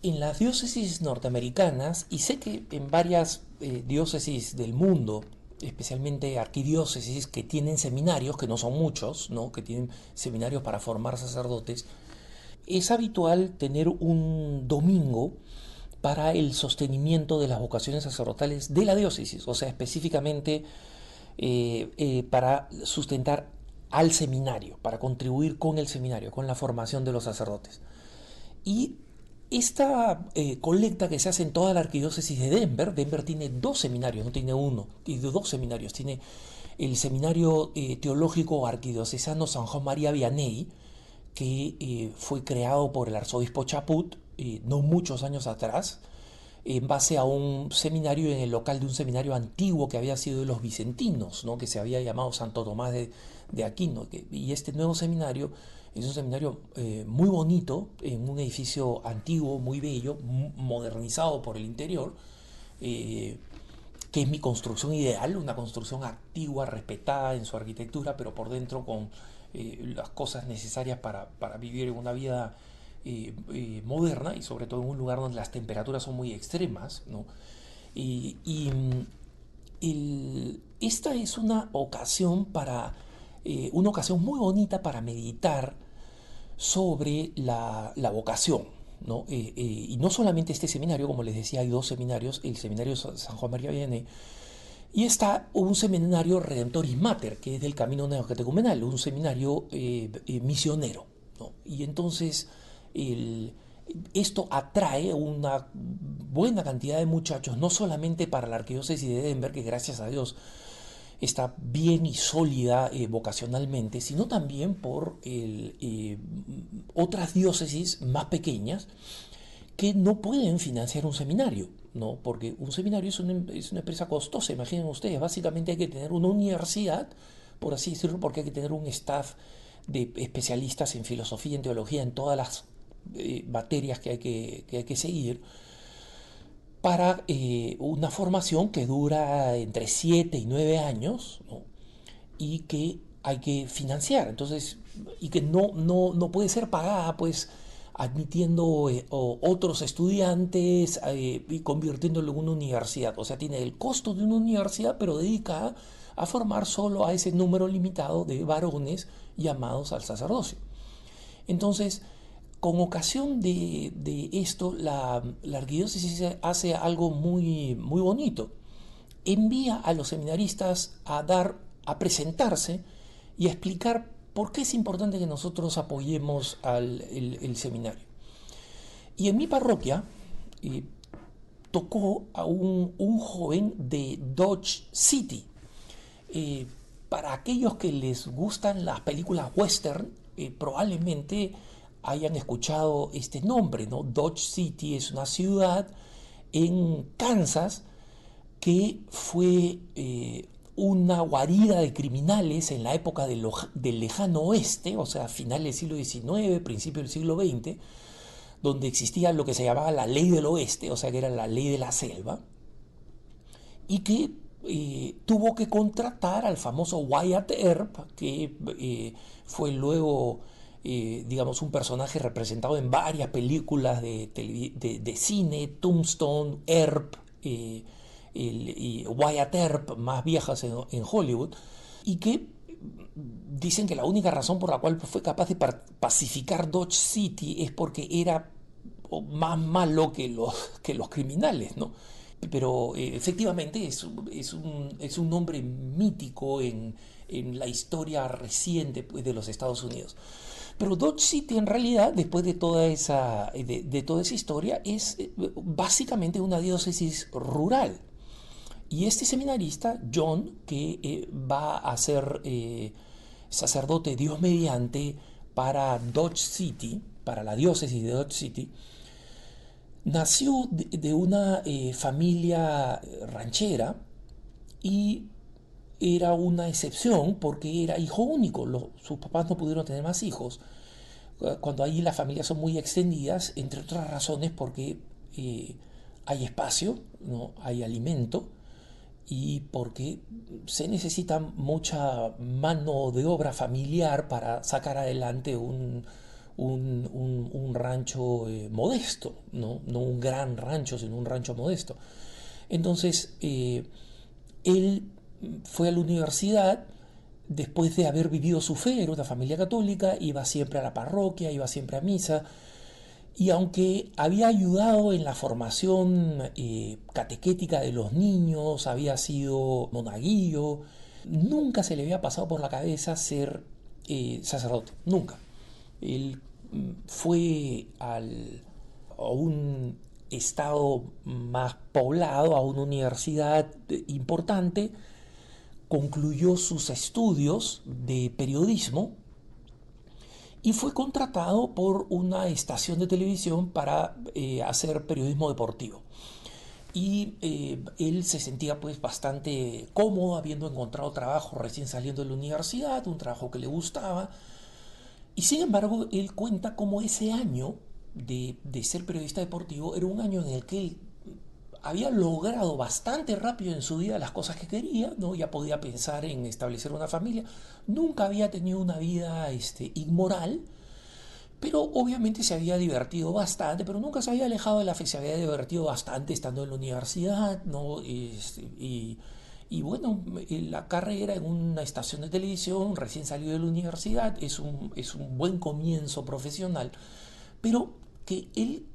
En las diócesis norteamericanas, y sé que en varias diócesis del mundo, especialmente arquidiócesis que tienen seminarios, que no son muchos, ¿no? Que tienen seminarios para formar sacerdotes, es habitual tener un domingo para el sostenimiento de las vocaciones sacerdotales de la diócesis, o sea, específicamente para sustentar al seminario, para contribuir con el seminario, con la formación de los sacerdotes. Y esta colecta que se hace en toda la arquidiócesis de Denver, Denver tiene dos seminarios, no tiene uno, tiene dos seminarios, tiene el seminario teológico arquidiocesano San Juan María Vianney, que fue creado por el arzobispo Chaput no muchos años atrás, en base a un seminario en el local de un seminario antiguo que había sido de los vicentinos, ¿no? Que se había llamado Santo Tomás de Aquino. Y este nuevo seminario es un seminario muy bonito, en un edificio antiguo, muy bello, modernizado por el interior, que es mi construcción ideal, una construcción antigua, respetada en su arquitectura, pero por dentro con las cosas necesarias para vivir una vida moderna, y sobre todo en un lugar donde las temperaturas son muy extremas, ¿no? Esta es una ocasión muy bonita para meditar sobre la vocación, ¿no? Y no solamente este seminario, como les decía, hay dos seminarios, el seminario San Juan María Vianney, y está un seminario Redemptoris Mater, que es del Camino Neocatecumenal, un seminario misionero, ¿no? Y entonces el, esto atrae una buena cantidad de muchachos, no solamente para la arquidiócesis de Denver, que gracias a Dios está bien y sólida vocacionalmente, sino también por otras diócesis más pequeñas que no pueden financiar un seminario, ¿no? Porque un seminario es una empresa costosa, imaginen ustedes, básicamente hay que tener una universidad, por así decirlo, porque hay que tener un staff de especialistas en filosofía, en teología, en todas las materias que hay que seguir, para una formación que dura entre 7 y 9 años, ¿no? Y que hay que financiar, entonces, y que no puede ser pagada, pues, admitiendo otros estudiantes y convirtiéndolo en una universidad. O sea, tiene el costo de una universidad, pero dedicada a formar solo a ese número limitado de varones llamados al sacerdocio. Entonces, con ocasión de esto, la arquidiócesis hace algo muy bonito. Envía a los seminaristas a presentarse y a explicar por qué es importante que nosotros apoyemos el seminario. Y en mi parroquia tocó a un joven de Dodge City. Para aquellos que les gustan las películas western, probablemente hayan escuchado este nombre, ¿no? Dodge City es una ciudad en Kansas que fue una guarida de criminales en la época del lejano oeste, o sea, finales del siglo XIX, principios del siglo XX, donde existía lo que se llamaba la ley del oeste, o sea, que era la ley de la selva, y que tuvo que contratar al famoso Wyatt Earp, que fue luego, digamos, un personaje representado en varias películas de cine, Tombstone, Earp, y Wyatt Earp, más viejas en Hollywood, y que dicen que la única razón por la cual fue capaz de pacificar Dodge City es porque era más malo que los criminales, ¿no? Pero efectivamente es un nombre mítico en la historia reciente, pues, de los Estados Unidos. Pero Dodge City en realidad, después de toda esa historia, es básicamente una diócesis rural. Y este seminarista, John, que va a ser sacerdote Dios mediante para Dodge City, para la diócesis de Dodge City, nació de una familia ranchera y era una excepción porque era hijo único. Sus papás no pudieron tener más hijos. Cuando ahí las familias son muy extendidas, entre otras razones porque hay espacio, ¿no? Hay alimento, y porque se necesita mucha mano de obra familiar para sacar adelante un rancho modesto, ¿no? No un gran rancho, sino un rancho modesto. Entonces, él fue a la universidad después de haber vivido su fe, era una familia católica, iba siempre a la parroquia, iba siempre a misa, y aunque había ayudado en la formación catequética de los niños, había sido monaguillo, nunca se le había pasado por la cabeza ser sacerdote, nunca. Él fue a un estado más poblado, a una universidad importante, concluyó sus estudios de periodismo y fue contratado por una estación de televisión para hacer periodismo deportivo. Y él se sentía pues bastante cómodo habiendo encontrado trabajo recién saliendo de la universidad, un trabajo que le gustaba. Y sin embargo, él cuenta cómo ese año de ser periodista deportivo era un año en el que él había logrado bastante rápido en su vida las cosas que quería, ¿no? Ya podía pensar en establecer una familia, nunca había tenido una vida inmoral, pero obviamente se había divertido bastante, pero nunca se había alejado de la fe, se había divertido bastante estando en la universidad, ¿no? Y bueno, la carrera en una estación de televisión, recién salido de la universidad, es un buen comienzo profesional, pero que él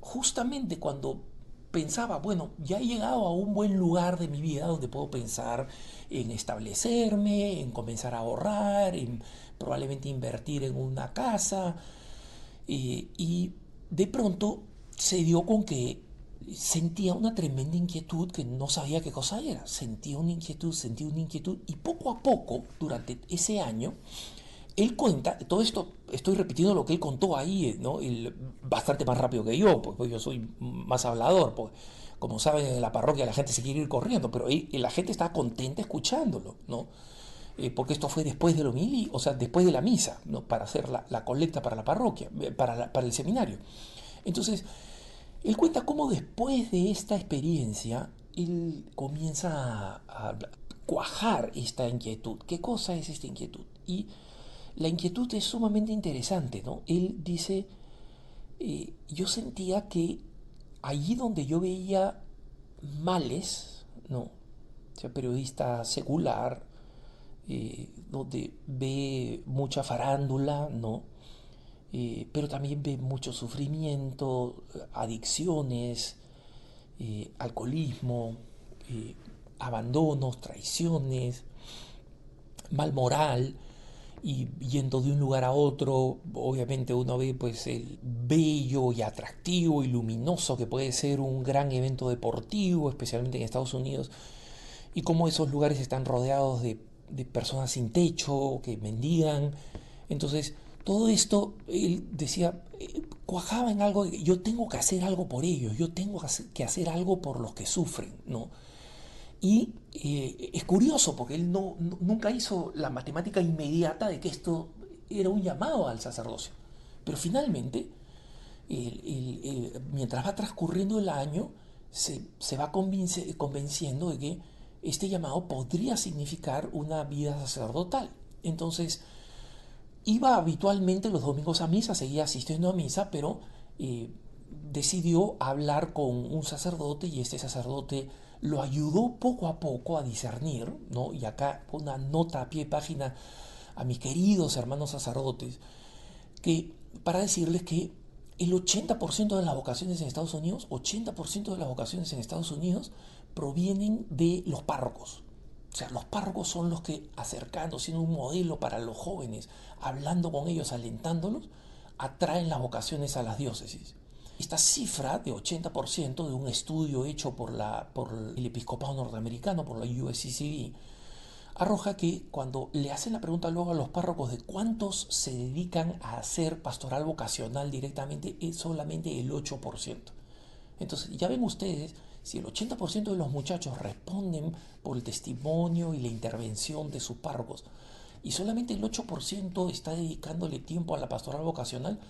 justamente cuando pensaba, bueno, ya he llegado a un buen lugar de mi vida donde puedo pensar en establecerme, en comenzar a ahorrar, en probablemente invertir en una casa, y de pronto se dio con que sentía una tremenda inquietud que no sabía qué cosa era. Sentía una inquietud y poco a poco, durante ese año, él cuenta, todo esto estoy repitiendo lo que él contó ahí, ¿no? Él, bastante más rápido que yo, pues yo soy más hablador, pues como saben en la parroquia la gente se quiere ir corriendo, pero la gente está contenta escuchándolo, ¿no? Porque esto fue después de la homilía, o sea, después de la misa, ¿no? Para hacer la colecta para la parroquia, para el seminario. Entonces, él cuenta cómo después de esta experiencia, él comienza a cuajar esta inquietud. ¿Qué cosa es esta inquietud? Y la inquietud es sumamente interesante, ¿no? Él dice, yo sentía que allí donde yo veía males, ¿no? O sea, periodista secular, donde ve mucha farándula, ¿no? Pero también ve mucho sufrimiento, adicciones, alcoholismo, abandonos, traiciones, mal moral, y yendo de un lugar a otro, obviamente uno ve pues el bello y atractivo y luminoso que puede ser un gran evento deportivo, especialmente en Estados Unidos, y cómo esos lugares están rodeados de personas sin techo, que mendigan. Entonces, todo esto, él decía, cuajaba en algo, de, yo tengo que hacer algo por ellos, yo tengo que hacer algo por los que sufren, ¿no? Y es curioso porque él nunca hizo la matemática inmediata de que esto era un llamado al sacerdocio. Pero finalmente, mientras va transcurriendo el año, se va convenciendo de que este llamado podría significar una vida sacerdotal. Entonces, iba habitualmente los domingos a misa, seguía asistiendo a misa, pero decidió hablar con un sacerdote y este sacerdote lo ayudó poco a poco a discernir, ¿no? Y acá una nota a pie de página a mis queridos hermanos sacerdotes, que para decirles que el 80% de las vocaciones en Estados Unidos, 80% de las vocaciones en Estados Unidos provienen de los párrocos. O sea, los párrocos son los que, acercándose, siendo un modelo para los jóvenes, hablando con ellos, alentándolos, atraen las vocaciones a las diócesis. Esta cifra de 80% de un estudio hecho por el episcopado norteamericano, por la USCCB, arroja que cuando le hacen la pregunta luego a los párrocos de cuántos se dedican a hacer pastoral vocacional directamente, es solamente el 8%. Entonces, ya ven ustedes, si el 80% de los muchachos responden por el testimonio y la intervención de sus párrocos, y solamente el 8% está dedicándole tiempo a la pastoral vocacional,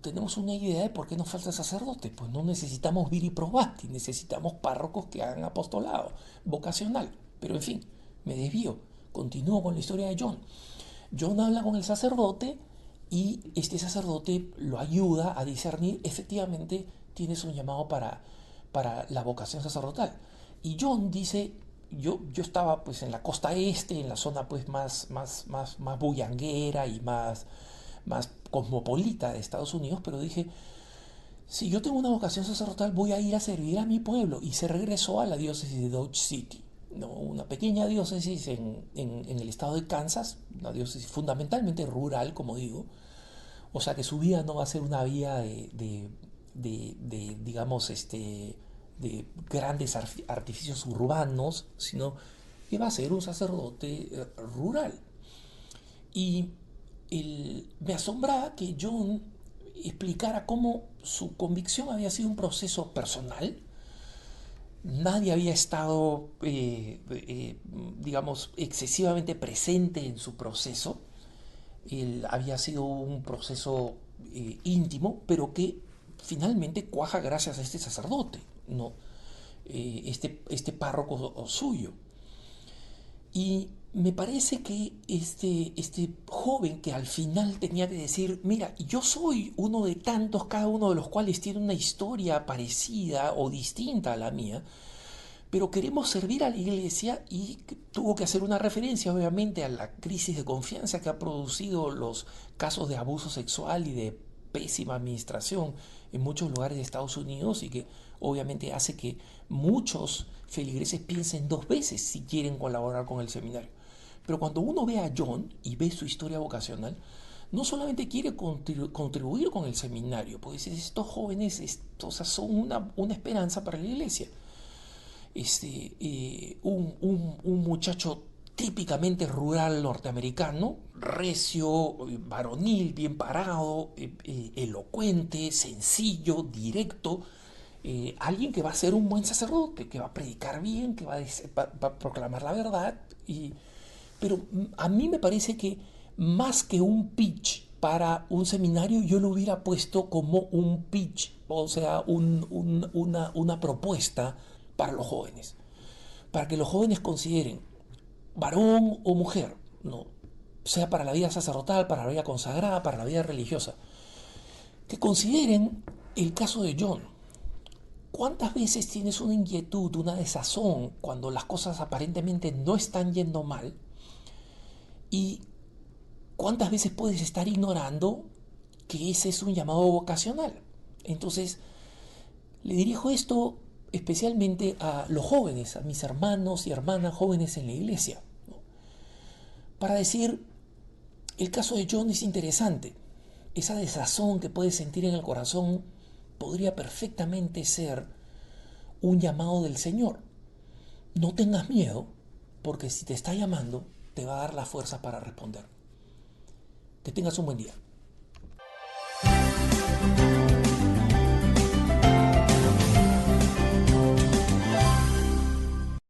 tenemos una idea de por qué nos falta sacerdote. Pues no necesitamos viri probati, necesitamos párrocos que hagan apostolado vocacional. Pero en fin, me desvío. Continúo con la historia de John. John habla con el sacerdote y este sacerdote lo ayuda a discernir, efectivamente tienes un llamado para la vocación sacerdotal. Y John dice, yo estaba pues en la costa este, en la zona pues más bullanguera y más cosmopolita de Estados Unidos, pero dije, si yo tengo una vocación sacerdotal, voy a ir a servir a mi pueblo. Y se regresó a la diócesis de Dodge City, ¿no? Una pequeña diócesis en el estado de Kansas, una diócesis fundamentalmente rural, como digo. O sea que su vida no va a ser una vida digamos, de grandes artificios urbanos, sino que va a ser un sacerdote rural. Y me asombraba que John explicara cómo su convicción había sido un proceso personal. Nadie había estado, digamos, excesivamente presente en su proceso. Había sido un proceso íntimo, pero que finalmente cuaja gracias a este sacerdote, ¿no? Este párroco suyo. Y me parece que este joven que al final tenía que decir, mira, yo soy uno de tantos, cada uno de los cuales tiene una historia parecida o distinta a la mía, pero queremos servir a la iglesia, y tuvo que hacer una referencia obviamente a la crisis de confianza que ha producido los casos de abuso sexual y de pésima administración en muchos lugares de Estados Unidos, y que obviamente hace que muchos feligreses piensen dos veces si quieren colaborar con el seminario. Pero cuando uno ve a John y ve su historia vocacional, no solamente quiere contribuir con el seminario, pues estos jóvenes son una esperanza para la iglesia. Un muchacho típicamente rural norteamericano, recio, varonil, bien parado, elocuente, sencillo, directo, alguien que va a ser un buen sacerdote, que va a predicar bien, que va a proclamar la verdad. Pero a mí me parece que más que un pitch para un seminario, yo lo hubiera puesto como un pitch, o sea, una propuesta para los jóvenes, para que los jóvenes consideren, varón o mujer, no, sea para la vida sacerdotal, para la vida consagrada, para la vida religiosa, que consideren el caso de John. ¿Cuántas veces tienes una inquietud, una desazón cuando las cosas aparentemente no están yendo mal? ¿Y cuántas veces puedes estar ignorando que ese es un llamado vocacional? Entonces, le dirijo esto especialmente a los jóvenes, a mis hermanos y hermanas jóvenes en la iglesia, ¿no? Para decir, el caso de John es interesante. Esa desazón que puedes sentir en el corazón podría perfectamente ser un llamado del Señor. No tengas miedo, porque si te está llamando, te va a dar la fuerza para responder. Que tengas un buen día.